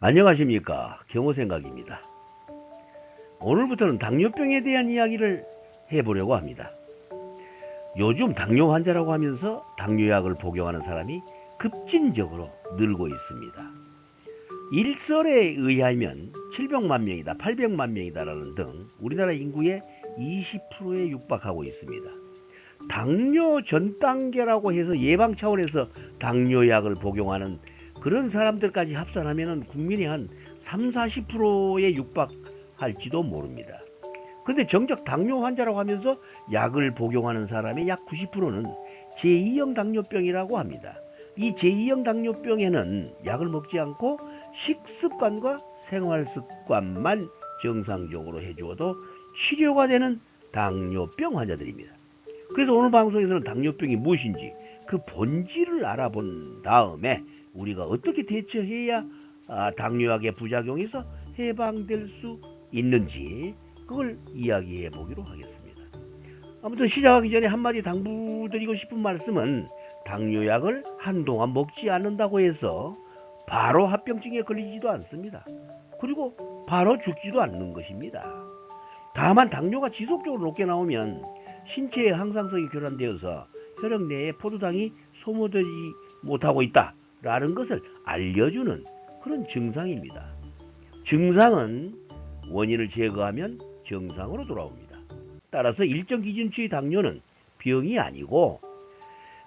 안녕하십니까, 경호생각입니다. 오늘부터는 당뇨병에 대한 이야기를 해보려고 합니다. 요즘 당뇨 환자라고 하면서 당뇨약을 복용하는 사람이 급진적으로 늘고 있습니다. 일설에 의하면 700만 명이다, 800만 명이다라는 등 우리나라 인구의 20%에 육박하고 있습니다. 당뇨 전 단계라고 해서 예방 차원에서 당뇨약을 복용하는 그런 사람들까지 합산하면 국민의 한 3, 40%에 육박할지도 모릅니다. 그런데 정작 당뇨 환자라고 하면서 약을 복용하는 사람의 약 90%는 제2형 당뇨병이라고 합니다. 이 제2형 당뇨병에는 약을 먹지 않고 식습관과 생활습관만 정상적으로 해주어도 치료가 되는 당뇨병 환자들입니다. 그래서 오늘 방송에서는 당뇨병이 무엇인지 그 본질을 알아본 다음에 우리가 어떻게 대처해야 당뇨약의 부작용에서 해방될 수 있는지 그걸 이야기해 보기로 하겠습니다. 아무튼 시작하기 전에 한마디 당부드리고 싶은 말씀은 당뇨약을 한동안 먹지 않는다고 해서 바로 합병증에 걸리지도 않습니다. 그리고 바로 죽지도 않는 것입니다. 다만 당뇨가 지속적으로 높게 나오면 신체에 항상성이 교란되어서 혈액 내에 포도당이 소모되지 못하고 있다라는 것을 알려주는 그런 증상입니다. 증상은 원인을 제거하면 정상으로 돌아옵니다. 따라서 일정 기준치의 당뇨는 병이 아니고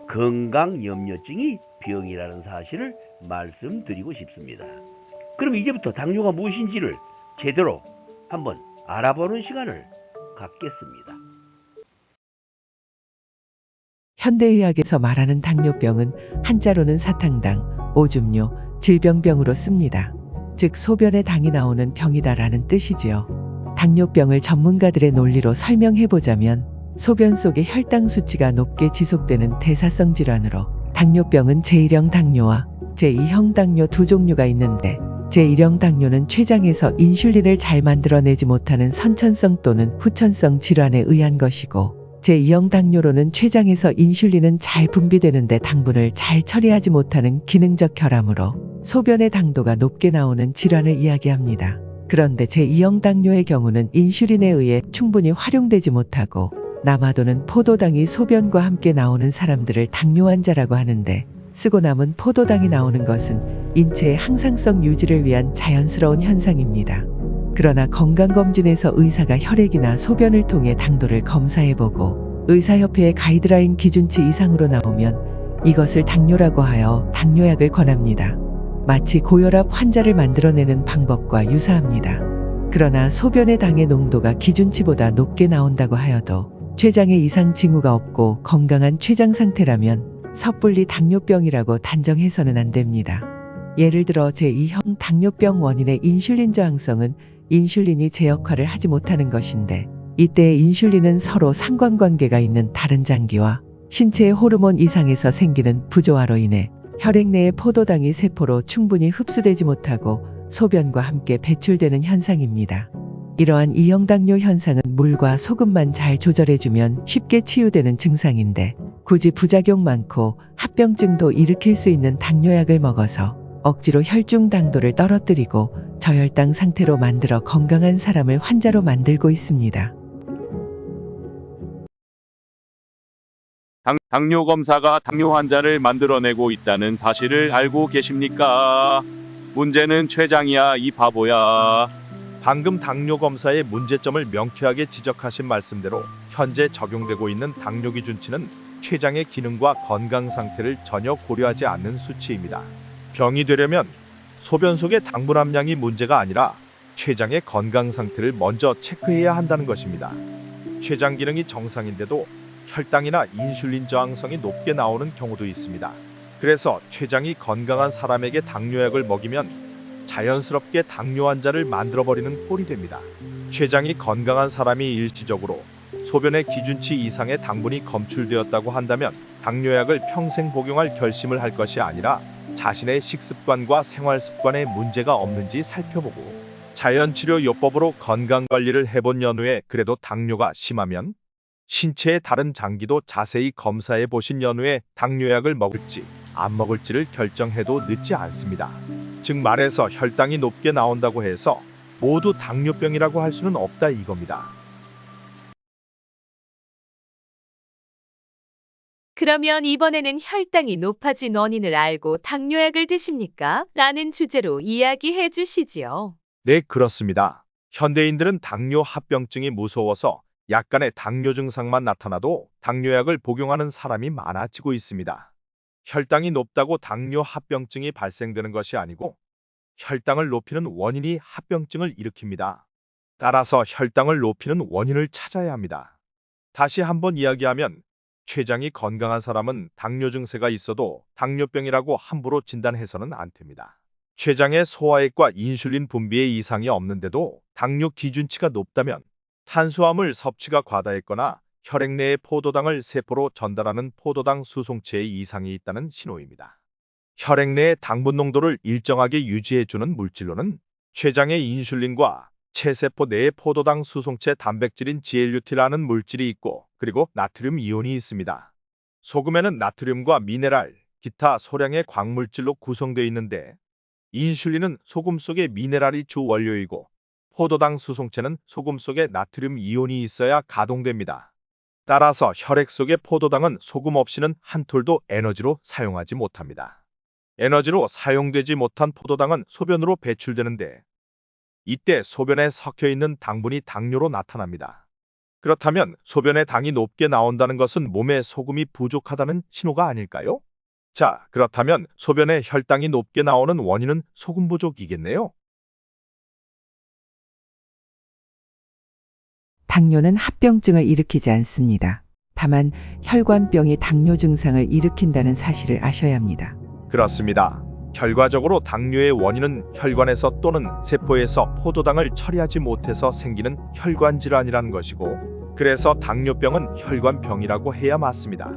건강염려증이 병이라는 사실을 말씀드리고 싶습니다. 그럼 이제부터 당뇨가 무엇인지를 제대로 한번 알아보는 시간을 갖겠습니다. 현대의학에서 말하는 당뇨병은 한자로는 사탕당, 오줌뇨, 질병병으로 씁니다. 즉 소변에 당이 나오는 병이다라는 뜻이지요. 당뇨병을 전문가들의 논리로 설명해보자면 소변 속의 혈당 수치가 높게 지속되는 대사성 질환으로 당뇨병은 제1형 당뇨와 제2형 당뇨 두 종류가 있는데 제1형 당뇨는 췌장에서 인슐린을 잘 만들어내지 못하는 선천성 또는 후천성 질환에 의한 것이고 제2형 당뇨로는 췌장에서 인슐린은 잘 분비되는데 당분을 잘 처리하지 못하는 기능적 결함으로 소변의 당도가 높게 나오는 질환을 이야기합니다. 그런데 제2형 당뇨의 경우는 인슐린에 의해 충분히 활용되지 못하고 남아도는 포도당이 소변과 함께 나오는 사람들을 당뇨 환자라고 하는데 쓰고 남은 포도당이 나오는 것은 인체의 항상성 유지를 위한 자연스러운 현상입니다. 그러나 건강검진에서 의사가 혈액이나 소변을 통해 당도를 검사해보고 의사협회의 가이드라인 기준치 이상으로 나오면 이것을 당뇨라고 하여 당뇨약을 권합니다. 마치 고혈압 환자를 만들어내는 방법과 유사합니다. 그러나 소변의 당의 농도가 기준치보다 높게 나온다고 하여도 췌장에 이상 징후가 없고 건강한 췌장 상태라면 섣불리 당뇨병이라고 단정해서는 안 됩니다. 예를 들어 제2형 당뇨병 원인의 인슐린 저항성은 인슐린이 제 역할을 하지 못하는 것인데 이때의 인슐린은 서로 상관관계가 있는 다른 장기와 신체의 호르몬 이상에서 생기는 부조화로 인해 혈액 내의 포도당이 세포로 충분히 흡수되지 못하고 소변과 함께 배출되는 현상입니다. 이러한 2형 당뇨 현상은 물과 소금만 잘 조절해주면 쉽게 치유되는 증상인데 굳이 부작용 많고 합병증도 일으킬 수 있는 당뇨약을 먹어서 억지로 혈중 당도를 떨어뜨리고 저혈당 상태로 만들어 건강한 사람을 환자로 만들고 있습니다. 당뇨 검사가 당뇨 환자를 만들어내고 있다는 사실을 알고 계십니까? 문제는 췌장이야, 이 바보야. 방금 당뇨 검사의 문제점을 명쾌하게 지적하신 말씀대로 현재 적용되고 있는 당뇨 기준치는 췌장의 기능과 건강 상태를 전혀 고려하지 않는 수치입니다. 병이 되려면 소변 속의 당분 함량이 문제가 아니라 췌장의 건강 상태를 먼저 체크해야 한다는 것입니다. 췌장 기능이 정상인데도 혈당이나 인슐린 저항성이 높게 나오는 경우도 있습니다. 그래서 췌장이 건강한 사람에게 당뇨약을 먹이면 자연스럽게 당뇨 환자를 만들어버리는 꼴이 됩니다. 췌장이 건강한 사람이 일시적으로 소변의 기준치 이상의 당분이 검출되었다고 한다면 당뇨약을 평생 복용할 결심을 할 것이 아니라 자신의 식습관과 생활습관에 문제가 없는지 살펴보고 자연치료요법으로 건강관리를 해본 연후에 그래도 당뇨가 심하면 신체의 다른 장기도 자세히 검사해 보신 연후에 당뇨약을 먹을지 안 먹을지를 결정해도 늦지 않습니다. 즉 말해서 혈당이 높게 나온다고 해서 모두 당뇨병이라고 할 수는 없다 이겁니다. 그러면 이번에는 혈당이 높아진 원인을 알고 당뇨약을 드십니까? 라는 주제로 이야기해 주시지요. 네, 그렇습니다. 현대인들은 당뇨 합병증이 무서워서 약간의 당뇨 증상만 나타나도 당뇨약을 복용하는 사람이 많아지고 있습니다. 혈당이 높다고 당뇨 합병증이 발생되는 것이 아니고 혈당을 높이는 원인이 합병증을 일으킵니다. 따라서 혈당을 높이는 원인을 찾아야 합니다. 다시 한번 이야기하면 췌장이 건강한 사람은 당뇨 증세가 있어도 당뇨병이라고 함부로 진단해서는 안 됩니다. 췌장의 소화액과 인슐린 분비에 이상이 없는데도 당뇨 기준치가 높다면 탄수화물 섭취가 과다했거나 혈액 내에 포도당을 세포로 전달하는 포도당 수송체에 이상이 있다는 신호입니다. 혈액 내의 당분 농도를 일정하게 유지해주는 물질로는 췌장의 인슐린과 체세포 내의 포도당 수송체 단백질인 GLUT라는 물질이 있고 그리고 나트륨 이온이 있습니다. 소금에는 나트륨과 미네랄, 기타 소량의 광물질로 구성되어 있는데 인슐린은 소금 속의 미네랄이 주 원료이고 포도당 수송체는 소금 속에 나트륨 이온이 있어야 가동됩니다. 따라서 혈액 속의 포도당은 소금 없이는 한 톨도 에너지로 사용하지 못합니다. 에너지로 사용되지 못한 포도당은 소변으로 배출되는데 이때 소변에 섞여 있는 당분이 당뇨로 나타납니다. 그렇다면 소변에 당이 높게 나온다는 것은 몸에 소금이 부족하다는 신호가 아닐까요? 자, 그렇다면 소변에 혈당이 높게 나오는 원인은 소금 부족이겠네요. 당뇨는 합병증을 일으키지 않습니다. 다만 혈관병이 당뇨 증상을 일으킨다는 사실을 아셔야 합니다. 그렇습니다. 결과적으로 당뇨의 원인은 혈관에서 또는 세포에서 포도당을 처리하지 못해서 생기는 혈관 질환이라는 것이고 그래서 당뇨병은 혈관병이라고 해야 맞습니다.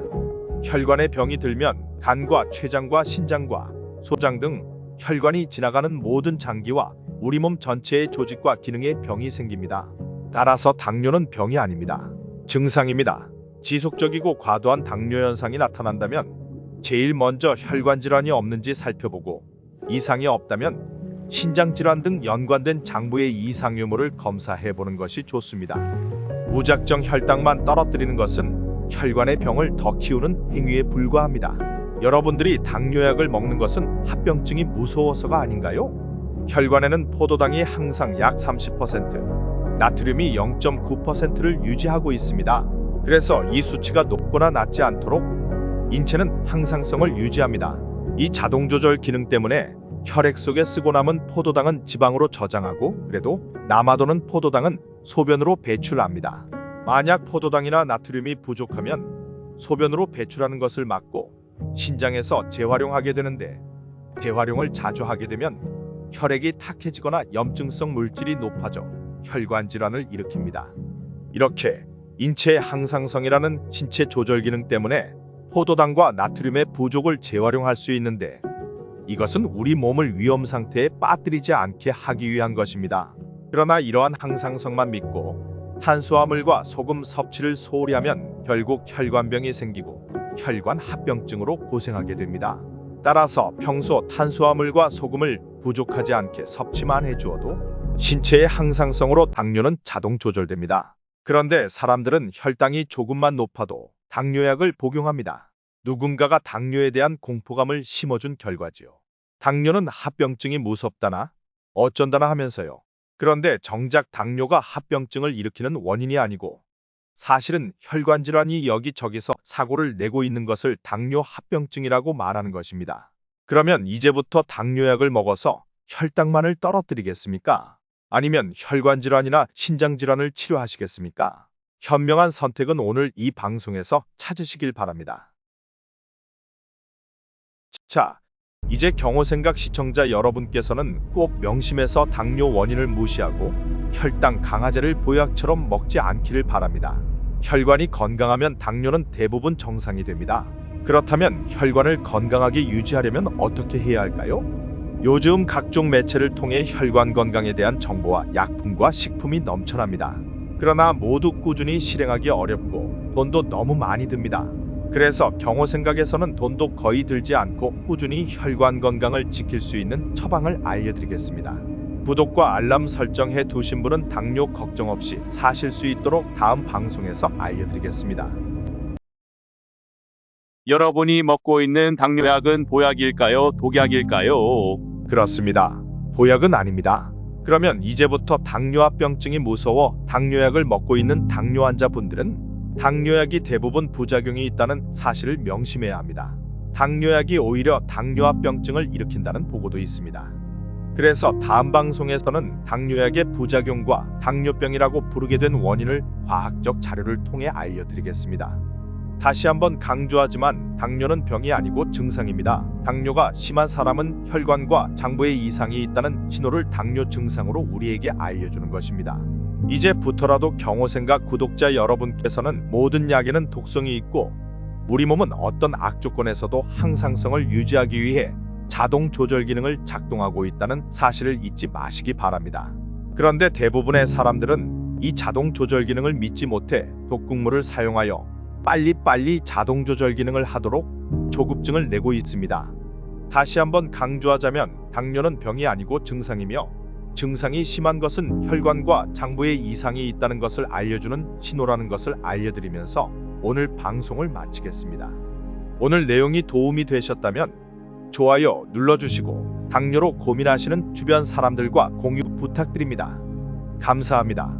혈관에 병이 들면 간과 췌장과 신장과 소장 등 혈관이 지나가는 모든 장기와 우리 몸 전체의 조직과 기능에 병이 생깁니다. 따라서 당뇨는 병이 아닙니다. 증상입니다. 지속적이고 과도한 당뇨 현상이 나타난다면 제일 먼저 혈관 질환이 없는지 살펴보고 이상이 없다면 신장 질환 등 연관된 장부의 이상 유무를 검사해 보는 것이 좋습니다. 무작정 혈당만 떨어뜨리는 것은 혈관의 병을 더 키우는 행위에 불과합니다. 여러분들이 당뇨약을 먹는 것은 합병증이 무서워서가 아닌가요? 혈관에는 포도당이 항상 약 30%, 나트륨이 0.9%를 유지하고 있습니다. 그래서 이 수치가 높거나 낮지 않도록 인체는 항상성을 유지합니다. 이 자동 조절 기능 때문에 혈액 속에 쓰고 남은 포도당은 지방으로 저장하고 그래도 남아도는 포도당은 소변으로 배출합니다. 만약 포도당이나 나트륨이 부족하면 소변으로 배출하는 것을 막고 신장에서 재활용하게 되는데 재활용을 자주 하게 되면 혈액이 탁해지거나 염증성 물질이 높아져 혈관 질환을 일으킵니다. 이렇게 인체의 항상성이라는 신체 조절 기능 때문에 포도당과 나트륨의 부족을 재활용할 수 있는데 이것은 우리 몸을 위험 상태에 빠뜨리지 않게 하기 위한 것입니다. 그러나 이러한 항상성만 믿고 탄수화물과 소금 섭취를 소홀히 하면 결국 혈관병이 생기고 혈관 합병증으로 고생하게 됩니다. 따라서 평소 탄수화물과 소금을 부족하지 않게 섭취만 해주어도 신체의 항상성으로 당뇨는 자동 조절됩니다. 그런데 사람들은 혈당이 조금만 높아도 당뇨약을 복용합니다. 누군가가 당뇨에 대한 공포감을 심어준 결과지요. 당뇨는 합병증이 무섭다나 어쩐다나 하면서요. 그런데 정작 당뇨가 합병증을 일으키는 원인이 아니고 사실은 혈관 질환이 여기저기서 사고를 내고 있는 것을 당뇨 합병증이라고 말하는 것입니다. 그러면 이제부터 당뇨약을 먹어서 혈당만을 떨어뜨리겠습니까? 아니면 혈관 질환이나 신장 질환을 치료하시겠습니까? 현명한 선택은 오늘 이 방송에서 찾으시길 바랍니다. 자, 이제 경호생각 시청자 여러분께서는 꼭 명심해서 당뇨 원인을 무시하고 혈당 강화제를 보약처럼 먹지 않기를 바랍니다. 혈관이 건강하면 당뇨는 대부분 정상이 됩니다. 그렇다면 혈관을 건강하게 유지하려면 어떻게 해야 할까요? 요즘 각종 매체를 통해 혈관 건강에 대한 정보와 약품과 식품이 넘쳐납니다. 그러나 모두 꾸준히 실행하기 어렵고 돈도 너무 많이 듭니다. 그래서 경호 생각에서는 돈도 거의 들지 않고 꾸준히 혈관 건강을 지킬 수 있는 처방을 알려드리겠습니다. 구독과 알람 설정해 두신 분은 당뇨 걱정 없이 사실 수 있도록 다음 방송에서 알려드리겠습니다. 여러분이 먹고 있는 당뇨약은 보약일까요? 독약일까요? 그렇습니다. 보약은 아닙니다. 그러면 이제부터 당뇨합병증이 무서워 당뇨약을 먹고 있는 당뇨 환자분들은 당뇨약이 대부분 부작용이 있다는 사실을 명심해야 합니다. 당뇨약이 오히려 당뇨합병증을 일으킨다는 보고도 있습니다. 그래서 다음 방송에서는 당뇨약의 부작용과 당뇨병이라고 부르게 된 원인을 과학적 자료를 통해 알려드리겠습니다. 다시 한번 강조하지만 당뇨는 병이 아니고 증상입니다. 당뇨가 심한 사람은 혈관과 장부에 이상이 있다는 신호를 당뇨 증상으로 우리에게 알려주는 것입니다. 이제부터라도 경호생각 구독자 여러분께서는 모든 약에는 독성이 있고 우리 몸은 어떤 악조건에서도 항상성을 유지하기 위해 자동 조절 기능을 작동하고 있다는 사실을 잊지 마시기 바랍니다. 그런데 대부분의 사람들은 이 자동 조절 기능을 믿지 못해 독극물을 사용하여 빨리빨리 자동 조절 기능을 하도록 조급증을 내고 있습니다. 다시 한번 강조하자면 당뇨는 병이 아니고 증상이며 증상이 심한 것은 혈관과 장부에 이상이 있다는 것을 알려주는 신호라는 것을 알려드리면서 오늘 방송을 마치겠습니다. 오늘 내용이 도움이 되셨다면 좋아요 눌러주시고 당뇨로 고민하시는 주변 사람들과 공유 부탁드립니다. 감사합니다.